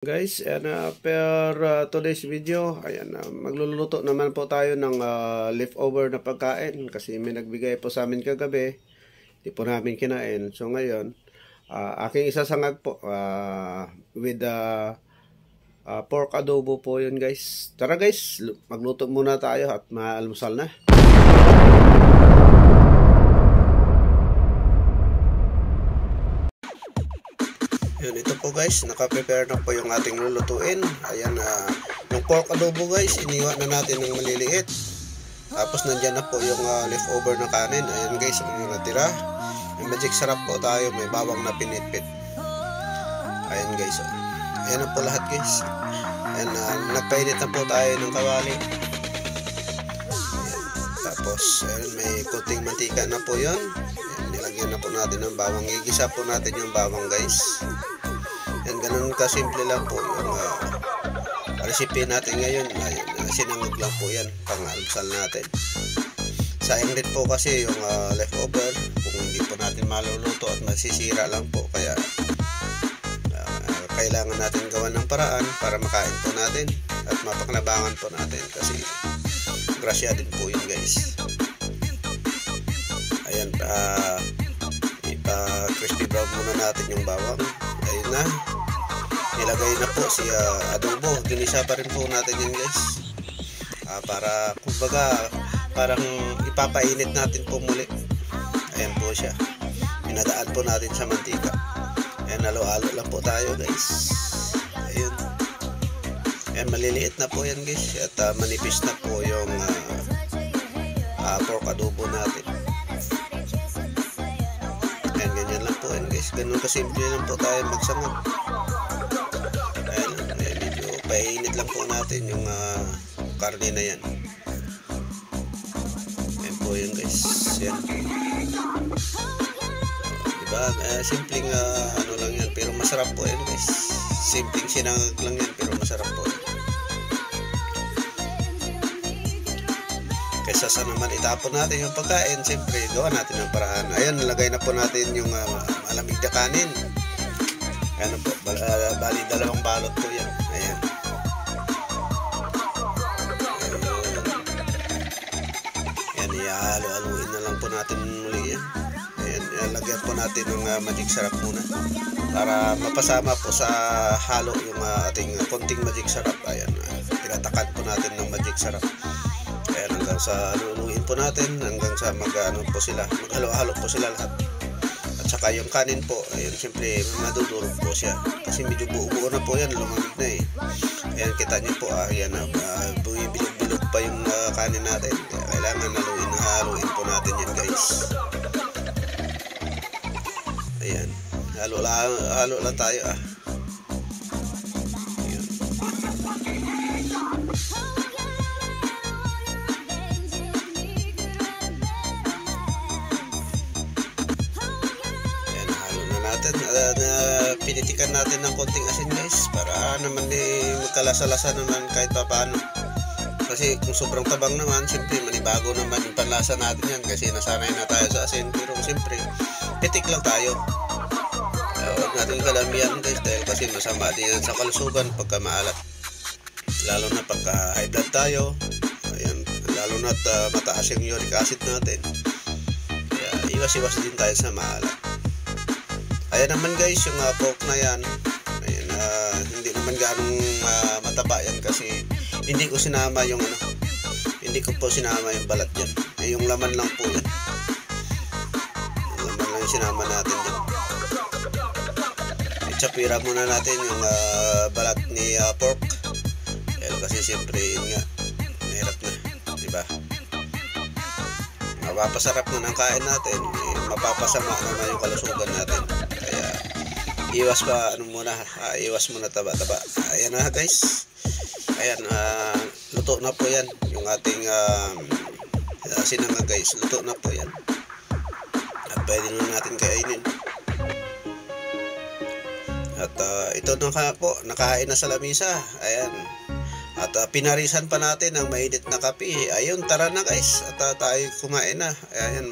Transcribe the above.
Guys, today's video, ayan, magluluto naman po tayo ng leftover na pagkain kasi may nagbigay po sa amin kagabi, hindi po namin kinain. So ngayon, aking isasangag po with pork adobo po yun guys. Tara guys, magluto muna tayo at maalmusal na. Yun, ito po guys, naka-prepare na po yung ating lulutuin. Ayan, yung pork adobo guys, iniwan na natin ng maliliit. Tapos nandyan na po yung leftover na kanin. Ayan guys, yung natira. May magic sarap po tayo, may bawang na pinitpit. Ayan guys, ayan na po lahat guys. Ayan, nagpainit na po tayo ng kawali. Ayan, tapos ayan, may kunting mantika na po yun. Ayan, nilagyan na po natin ng bawang. Igisa po natin yung bawang guys. Yan, ganun kasimple lang po yung recipe natin ngayon. Ayun, sinangag lang po yan, pang-almusal natin. Sayang din po kasi yung leftover kung hindi po natin maluluto at masisira lang po. Kaya kailangan natin gawan ng paraan para makain po natin at mapakinabangan po natin kasi grasya din po yun guys. Ayan, crispy brown muna natin yung bawang. Ayun na, nilagay na po si adobo. Ginisa pa rin po natin yan guys, para kumbaga parang ipapainit natin po muli. Ayan po siya, pinadaan po natin sa mantika. Ayan, halo-halo lang po tayo guys. Ayun, ayan, maliliit na po yan guys at manipis na po yung pork adobo natin. Ayan, ganyan lang po yan guys, ganun kasimple lang po tayo magsangag. Ayan, medyo painit lang po natin yung karne na yan. Ayan po yun guys. Ayan, diba, simpleng ano lang yan pero masarap po yan guys. Simpleng sinangag lang yan pero masarap po yan. Kaysa sa naman itapon natin yung pagkain, siyempre gawa natin ng paraan. Ayan, nalagay na po natin yung malamig na kanin. Ayan po, bali dalawang balot po yan. Ayan. Ayan, ihalo-haluin na lang po natin muli yan. Ayan, lagyan po natin ng magic sarap muna para mapasama po sa halo yung ating konting magic sarap. Ayan, tinatakan po natin ng magic sarap. Ayan, hanggang sa luluin po natin, hanggang sa mag-ano po sila, maghalo-halo po sila lahat. At saka yung kanin po, ayun, siyempre madudurog po siya kasi medyo buo-buo na po yan, lumamig na eh. Ayan, kita nyo po, ayan, bumibilog-bilog pa yung kanin natin. Kaya kailangan haluin po natin yan guys. Ayan, halo lang tayo Ayan. Pinitikan natin ng konting asin guys para naman magkalasa-lasa naman kahit pa paano, kasi kung sobrang tabang naman siyempre manibago naman yung panlasa natin yan kasi nasanay na tayo sa asin. Pero siyempre pitik lang tayo, huwag natin kalamihan guys dahil kasi masama din yan sa kalusugan pagka maalat, lalo na pagka high blood tayo. Ayan, lalo na mataas yung uric acid natin, kaya iwas-iwas din tayo sa maalat. Ayan naman guys, yung pork na yan, ayan, hindi naman ganong mataba yan kasi hindi ko sinama yung hindi ko po sinama yung balat yan. Yung laman lang po yan, yung laman lang yung sinama natin yan. Itsapira muna natin yung balat ni pork. Ayan, kasi siyempre yun nga, mahirap na, diba? Mapapasarap na ng kain natin, mapapasama naman yung kalusugan natin. Kaya iwas pa iwas muna taba-taba. Ayan na guys. Ayan, luto na po yan yung ating sinangag guys. Luto na po yan. At pwede na natin kainin. At ito na po, nakahain na sa lamisa. Ayan. At pinarisan pa natin ang mainit na kape. Ayun, tara na guys. At tayo kumain na. Ayan.